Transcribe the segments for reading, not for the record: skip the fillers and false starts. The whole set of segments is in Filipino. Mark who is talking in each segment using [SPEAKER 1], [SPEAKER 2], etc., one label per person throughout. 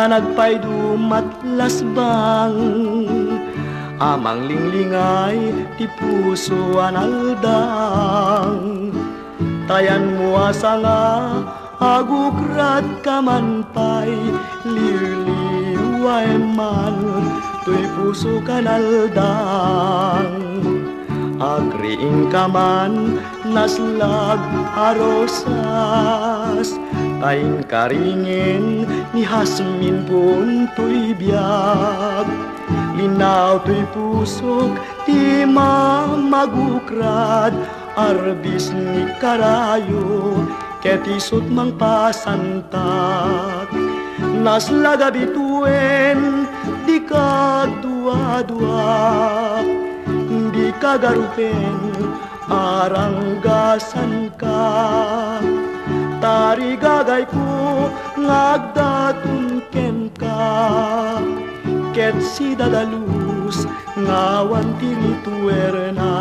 [SPEAKER 1] nga nagpaydumatlasbang amang linglingay ti puso analdang tayan mo asa nga agukrat kaman pay liliway man tuy puso kanaldang agriing kaman naslag arosas taing karingin ni hasmin puntoy biyag linaw to'y pusok ti mamagukrad arbis ni karayo ket isut mang pasantat naslaga bituen di kadua-dua di kagarupen aranggasan ka tarigagay ko ngagdatun ken ka ket si dadalus ngawan tinituerna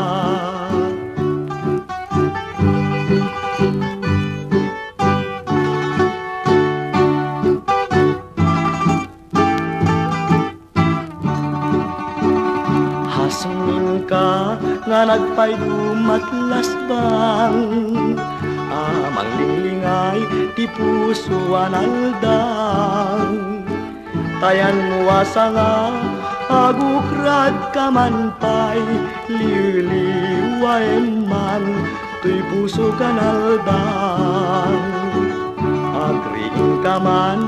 [SPEAKER 1] hasmin ka nga nagpaydumatlasbang amang linglingay ti puso analdang tayan mo asa nga agukrat kaman pay liliway man tuy puso kanaldang agriing kaman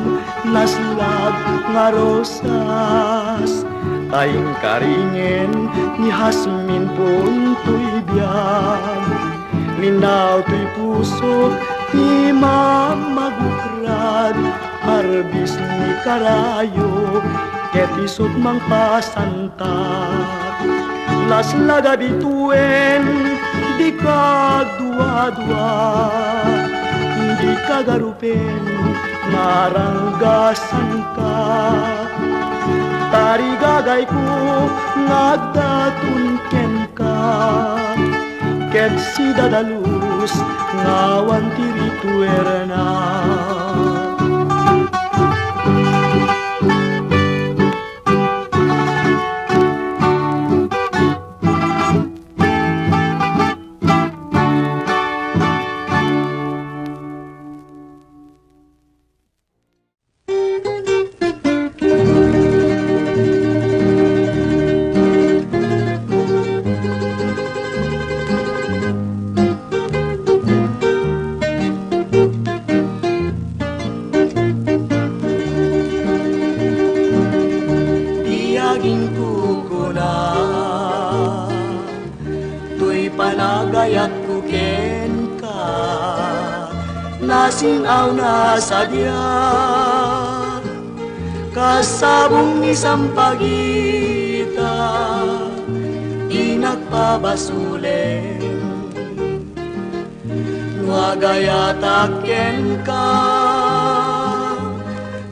[SPEAKER 1] naslag nga rosas taing karingen ni hasmin puntoy biyag linaw to'y puso ti mamagukrad arbis ni karayo ket isut mang pasantat naslaga bituen di kadua-dua di kagarupen maranggasan ka tarigagay ko ngagdatun ken ka ket si dadalus ngawan tirituerna nasinaw na sadya kasabong isang pagita inagpabasulen nuagayataken ka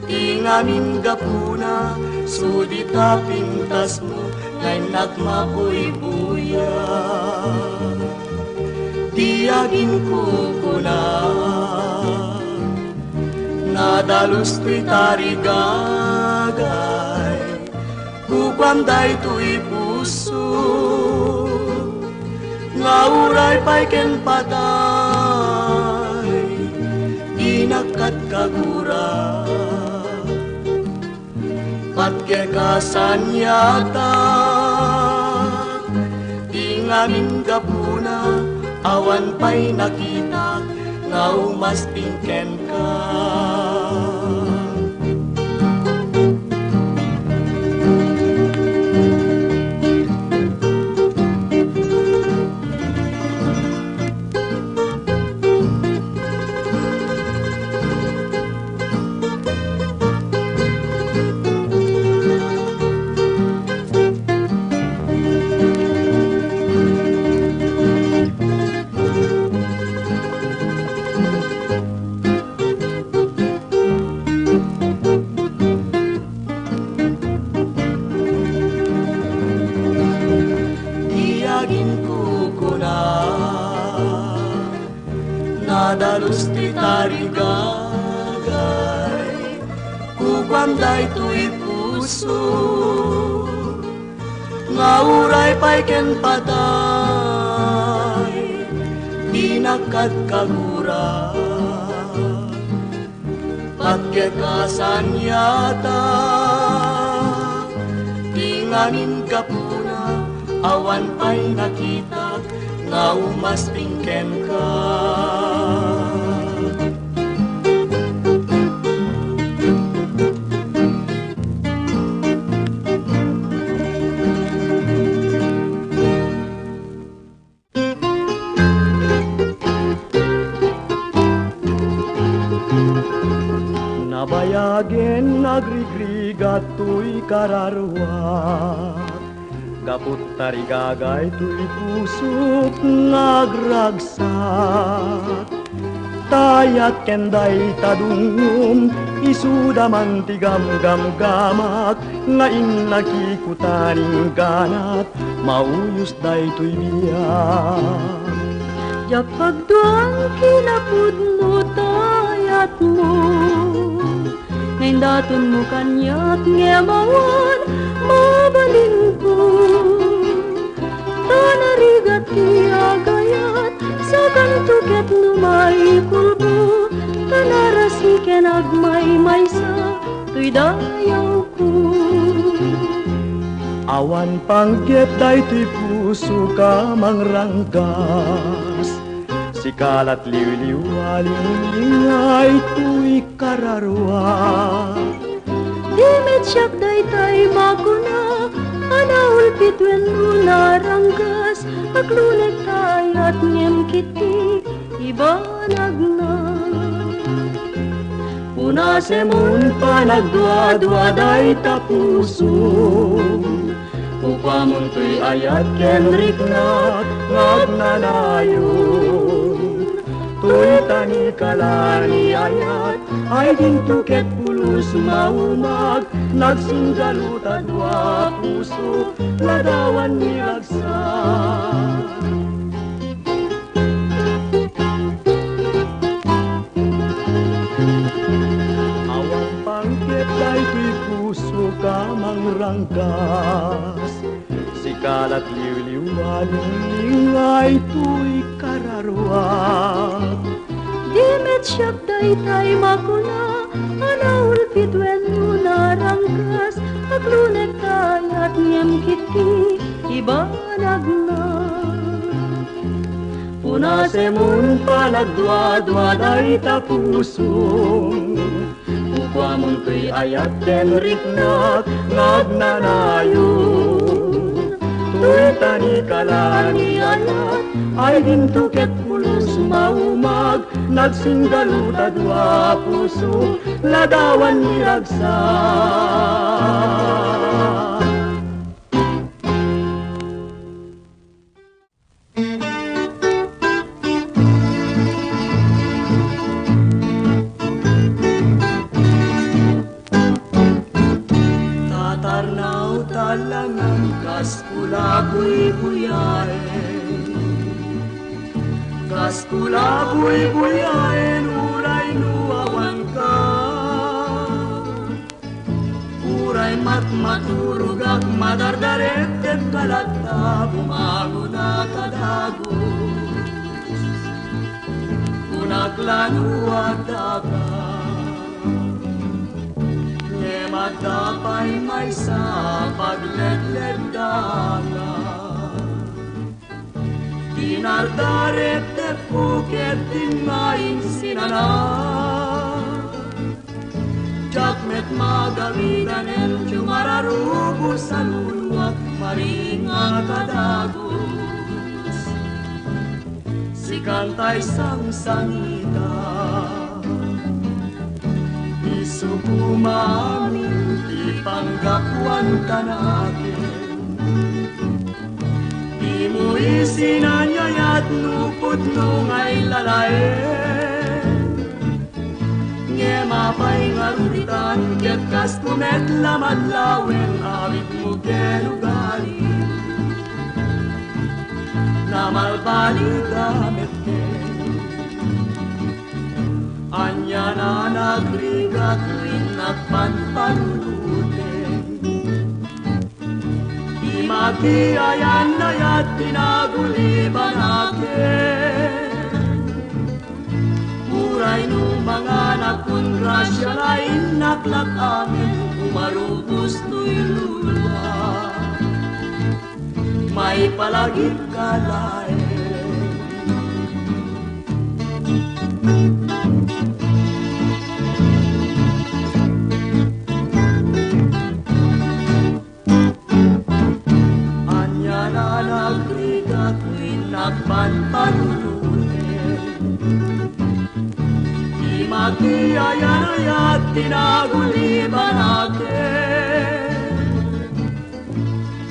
[SPEAKER 1] tingamin gapuna sudita pintas mo ngay nagmabuy-buya tiyagin kukuna nadalus to'y tarigagay kukwanday to'y puso ngauray pa'y ken patay inakat kagura patke kasanyata tingamin gapuna awan pa'y nakita ngau mas tingken ka nadalus ti tarigagay ukwam daytoy puso nga uray pay ken patay di nakagkagura pagkakasan yata tinganin kapuna awan pay nakita nga umaspingken ka. Nabayagen nagrigrigat tuy kararwa kaput tarigagay tuy pusok nagragsak tayat kenday tadungum isuda mantigam gam-gamak ngaing nakikutaning ganat mauyos day tuy biyak
[SPEAKER 2] japag doang kinapudno tayat mo ngayon daton mo kanyak ngemawan mabalin ko tanarigat kiagayat sa kantuket numay kulbo tanarasi kenagmay maysa tuy dayaw ko
[SPEAKER 1] awan panggep daytoy puso ka mangranggas sikalat liwliw alingay tuy kararwa
[SPEAKER 2] dimit siyak daytay makuna anaul pitwen naranggas aglunek tayat ngem kiti ibanag na punasemun panagdwa-dwa day tapuso
[SPEAKER 1] upamun tuy ayat kenrik na ngagnanayon tuy tani kalani ayat ay dintuket pulus maumag nagsinggalutan dua puso ladawan niragsak awan pangket daytoy puso ka mangrangkas sikalat liwliw alingay tuy kararwa
[SPEAKER 2] dimit siyak daytay makuna anaul pitwen narangkas aglunek tayat ngem kiti ibanag na
[SPEAKER 1] punasemun panagdwa-dwa day tapuso upamun tuy ayat kenrik na ngagnanayon tuy tani kalani ayat ay dintuket pulus maumag nagsinggaluta dua puso ladawan niragsak tatarnaw talangan kaskulaboy buyaen kaskulaboy buyaen uray nuawan ka uray matmaturugak madardaret ket kalata bumango na kadagos kunaglanuag daga ngemadapay may sa pagledled daga dinardaret te puket tinmaing sinana jakmet magawigan el cumararubo sa luluak maringa kadagos sikantay sang sangita isukumamin ipanggapuan kanakin di mo isinanyayat nupot nung ay lalaen nge mapay ngarulitan ket kas kumet lamadlawen awit mo kelugarin na malbaligamet ken anya na nagrigat rin nagpanpanulutin. Di magiayan na yat tinaguliban akin. Muray no mga nakunrasya lain naklak amin, umarubos to'y luluwa. May palagip ka lain. Nagpanpanulutin. Di magiayan at tinaguliban akin.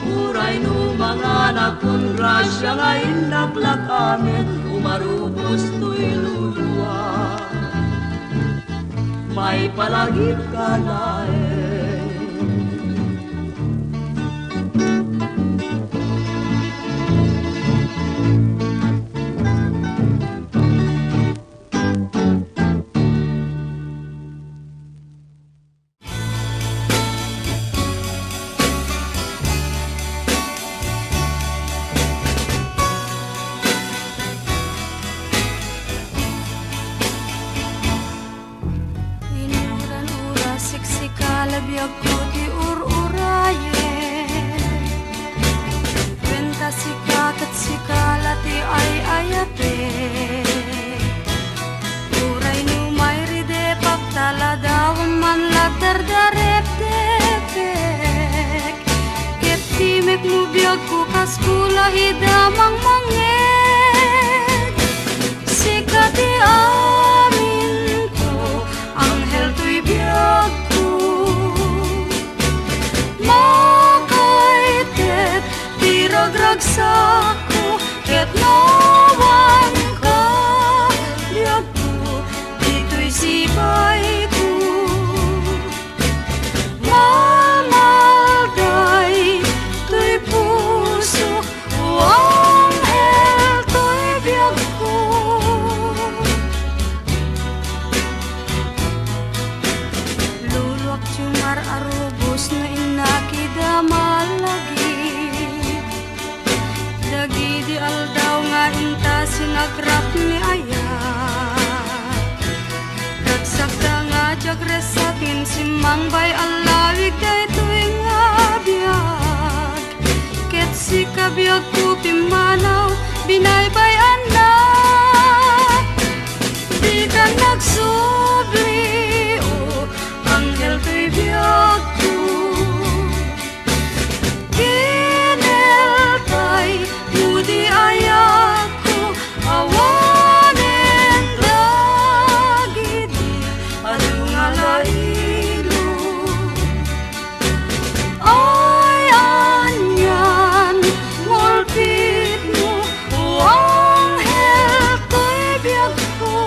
[SPEAKER 1] Uray no mga nakunrasya ngayon naklak amin, umarubos to'y luluwa. May palagip ka lain.
[SPEAKER 3] Labiyag ko di ur-urayen, Benta sikat at sikalati ay ayate. Uray no may ride pagtala daw man lagdardarep-depek. Ket timek mo biyag ko kaskula hidamang mangek. Sikati amin ko, anghel to'y biyag ko. Makaitet, tiragragsak ko, ket nawan ka, biyag ko, dito'y sibay ko. Mamalday, to'y puso, anghel to'y biyag ko. Luluak tiyumar arubos na inakidama lagi. Dagi di aldaw nga inta sinagrap ni ayat. Dagsak ka nga jagresatin si mangbay alawig day tuwing abiyag. Ket si kabiyag ko pimanaw binaybay anak. Di ka nagsubli o anghel to'y biyag ko. Kineltay mudi ayak ko, awanen dagiti adung alailo. Ay anyan ngolpit mo, anghel to'y biyag ko.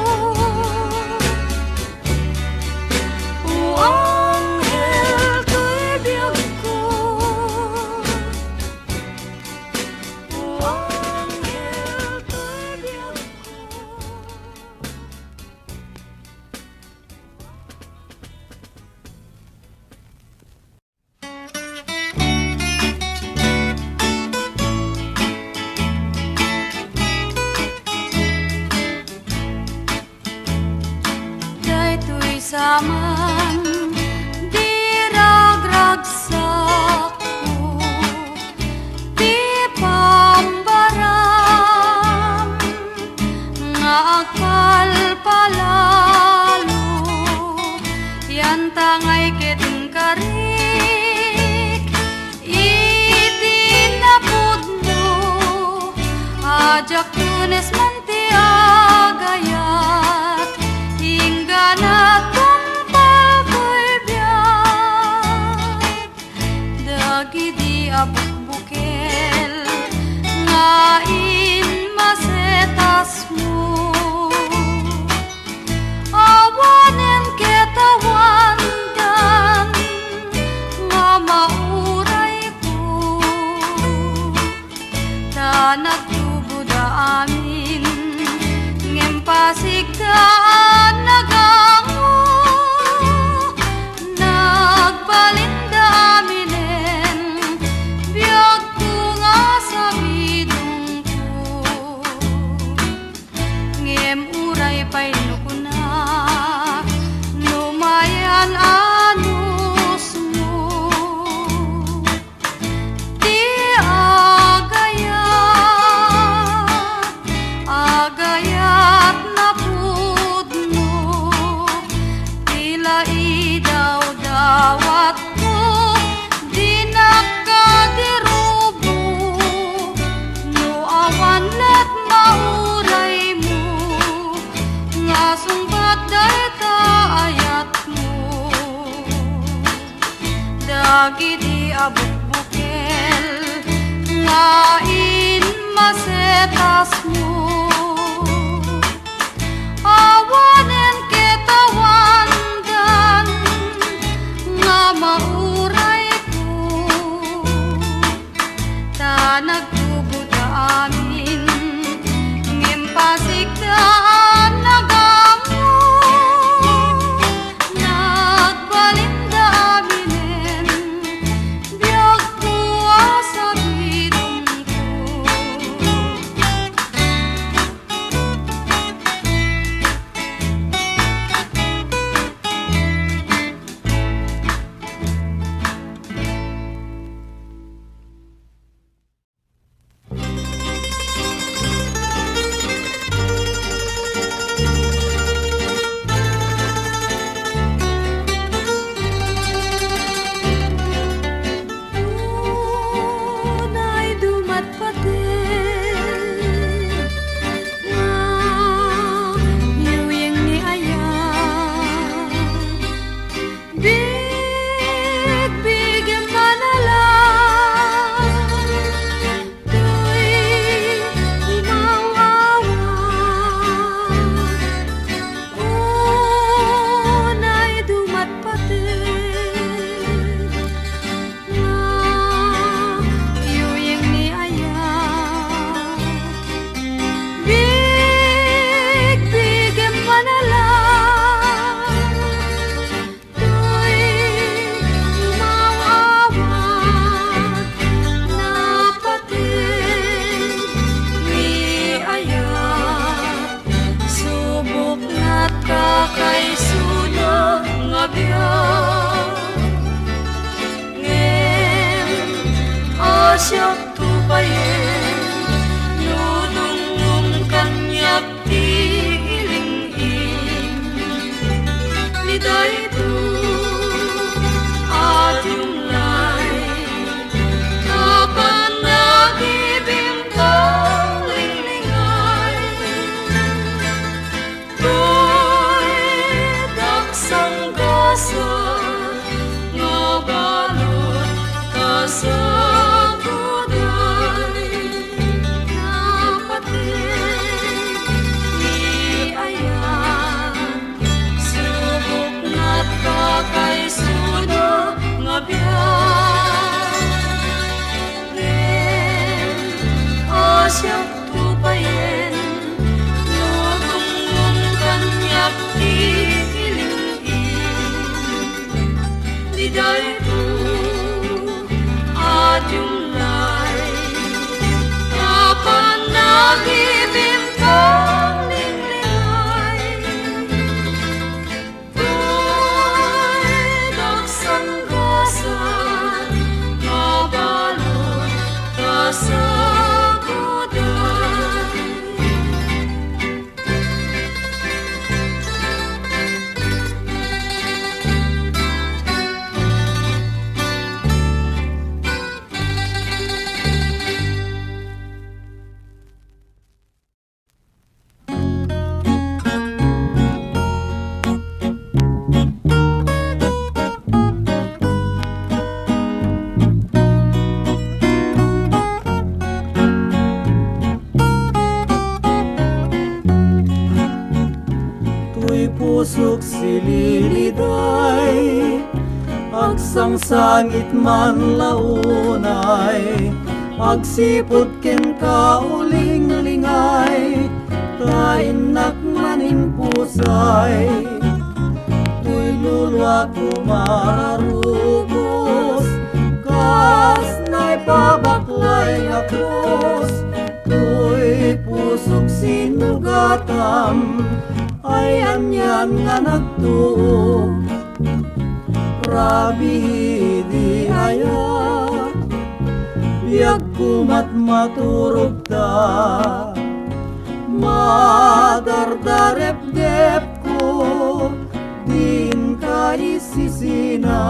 [SPEAKER 3] Anghel to'y biyag ko. Anghel to'y biyag ko. Daytoy saman diragragsak ko, di pambaram nga agpalpalalo. Yan tangay keteng karik itinapudno, ajak tunes mantiagayat ingganat tumpal ko'y biyag. Dagi di abuk-bukel ngain masetas mo. Awanen ketawan dan nga mauray ko. Tanak tubo da amin ngem pasigdaan nagango bukbukel ngain masetas mo awanen ketawandan nga mauray ko ta nagtubuta amin ngimpasigdaan nagamo nagbalinda aminen biyag kuwa sa bidong ko Tunay dumat patin nga yuyeng ni ayan big manalang tuy imawawan unay dumat patin nga yuyeng ni ayan big manalang tuy imawawan napatin ni ayan subok na't kakaisunod nga biyag ngem asyak tupayen nunungum kanyak ti ilingin ni dayto at yung lay kapan nagibintang linglingay tuy daksang gasa nga balot kasaguday napatin ni ayan subok na't kakaisunod nga biyag ngem asyak tupayen nunungum kanyak ti ilingin di dayto at yung lay kapan nagibintang linglingay tuy daksang gasan mabalot kasaguday
[SPEAKER 1] Tuy pusok sililiday agsangsangit man launay agsipot ken kaulinglingay kainak maning pusay tuy lulwa kumararubos kas na'y pabaklay nga krus tuy pusok sinugatam ay anyan nga nagtuo rabi di ayat biag kumat maturog ta madardarep-dep ko din kaisisina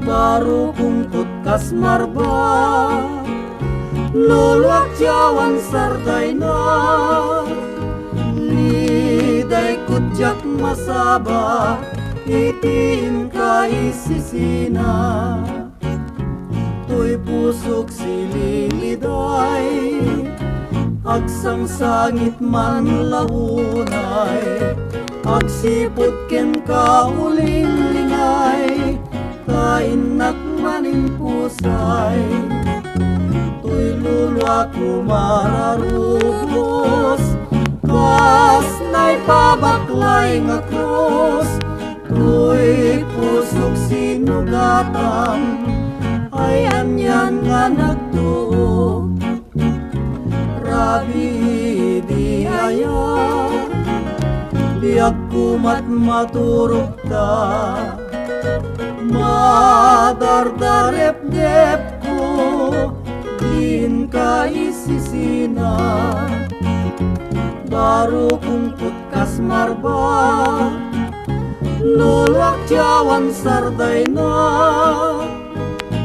[SPEAKER 1] baru kungkut kas marba luluak jawan sarday na liday kutjak masaba itin kaisisina
[SPEAKER 4] pusok sililiday, agsang sangit man lahunay, agsipot ken kauling lingay, kainat manin pusay. Tuy lulwa kumararubos, kas na'y pabaklay nga krus. Tuy pusok sinugatan, ay anyan nga nagtuo. Rabi di ayaw, biag kumat maturog ta. Madardarep-dep ko, din ka isisina. Baru kung putkas marba, lulak jawan sarday na.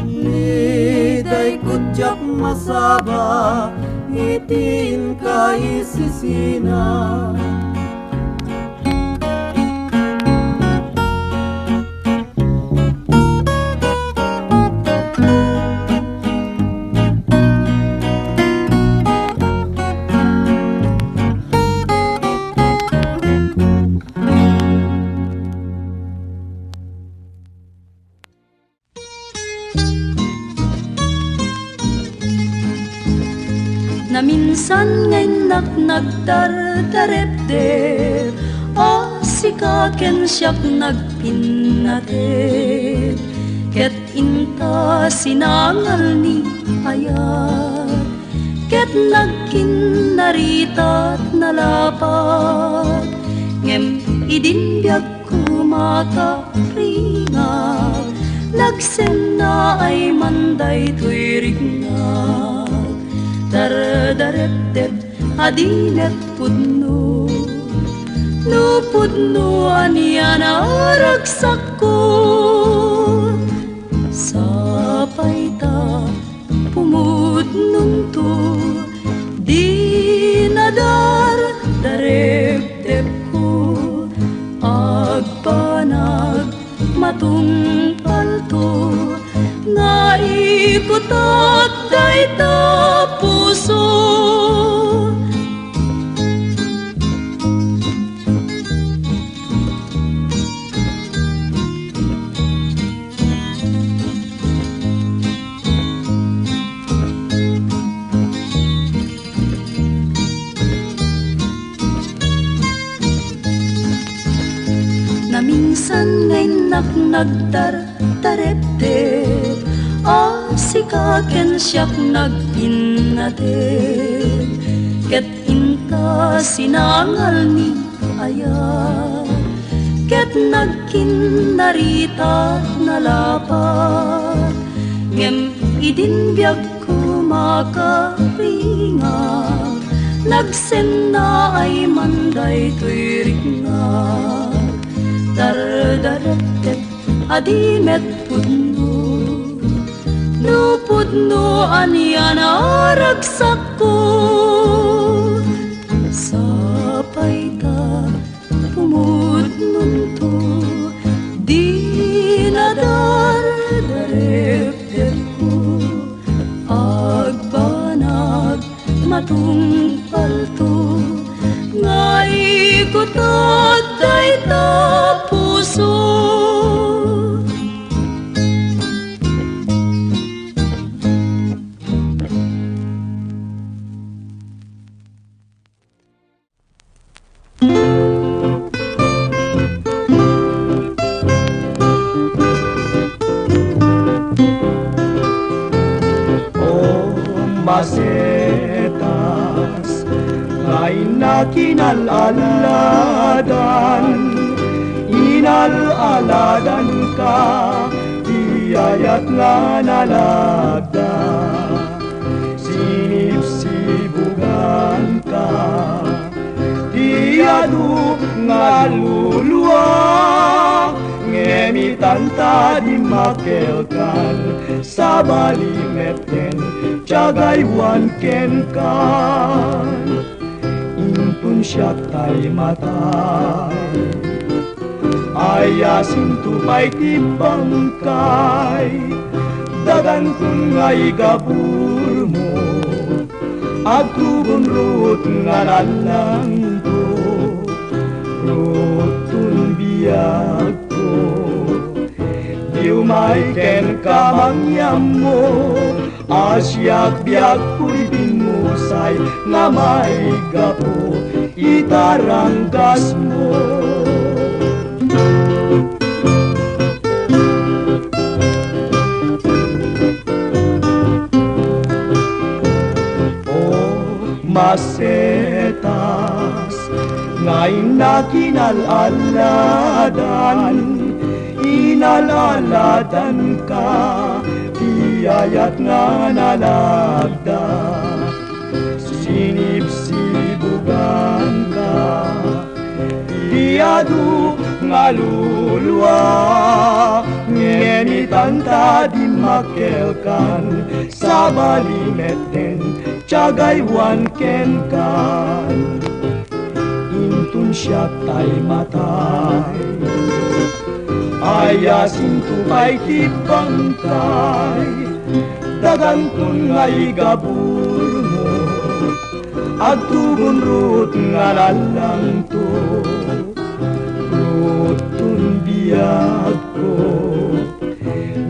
[SPEAKER 4] Liday kutyak masaba, itin ka isisina.
[SPEAKER 2] Na minsan ngay nagdardarep-dep, asikaken siyak nagpinatep. Ket inta sinangal ni ayat, ket nagkinaritat nalapat. Ngem idinbiag kumaka ringat, nagsen na ay manday tuirigna. Dardarep-dep adinet pudno, no pudno aniyan aragsak ko. Sapay ta pumudnon to, di nadardarep-dep ko. Agpanag matungpal to, nga ikot at dayta puso. Na minsan ngay nagdardarep-dep, asikaken siyak nagpinatep. Ket inta sinangal ni ayat, ket nagkinarita nalapat. Ngem idinbiag kumaka ringat, nagsen na ay manday tuirigna. Dardarep-dep adimet pudno, no pudno aniyan aragsak ko. Sapay ta pumudnon to, di nadardarep-dep ko. Agbanag matungpal to, nga ikot at dayta puso.
[SPEAKER 1] Masetas ngay na kinalaladan, inalaladan ka, iyayat nga nalagda. Sinipsibugan ka, tiyado nga luluwa, ngemitanta di makelkan, sa balimet ken tiyagaywan ken kan. Impun siyak tay matay, ayasin tupay ti bangkay, dagan kun ngay gabur mo agtubon rut nga nalang to rutun biag ko diw may ken kamangyam mo asyak biag ko'y binusay nga may gapo itaranggas mo. Masetas ngayon na inalaladan ka iyayat nga nalagda sinipsibugan ka iyadu nga lulwa ngenitanta di makelkan sa balimeten Tiyagaywan ken kan intun siya tay matay ayasin tupay tibangkay dagan kun ngay gabur mo agtubon rut nga lalang to rutun biag ko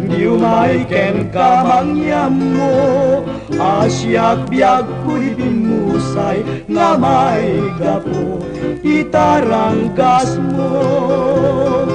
[SPEAKER 1] diw may ken kamangyam mo asyak biag ko'y binusay nga may gapo itaranggas mo.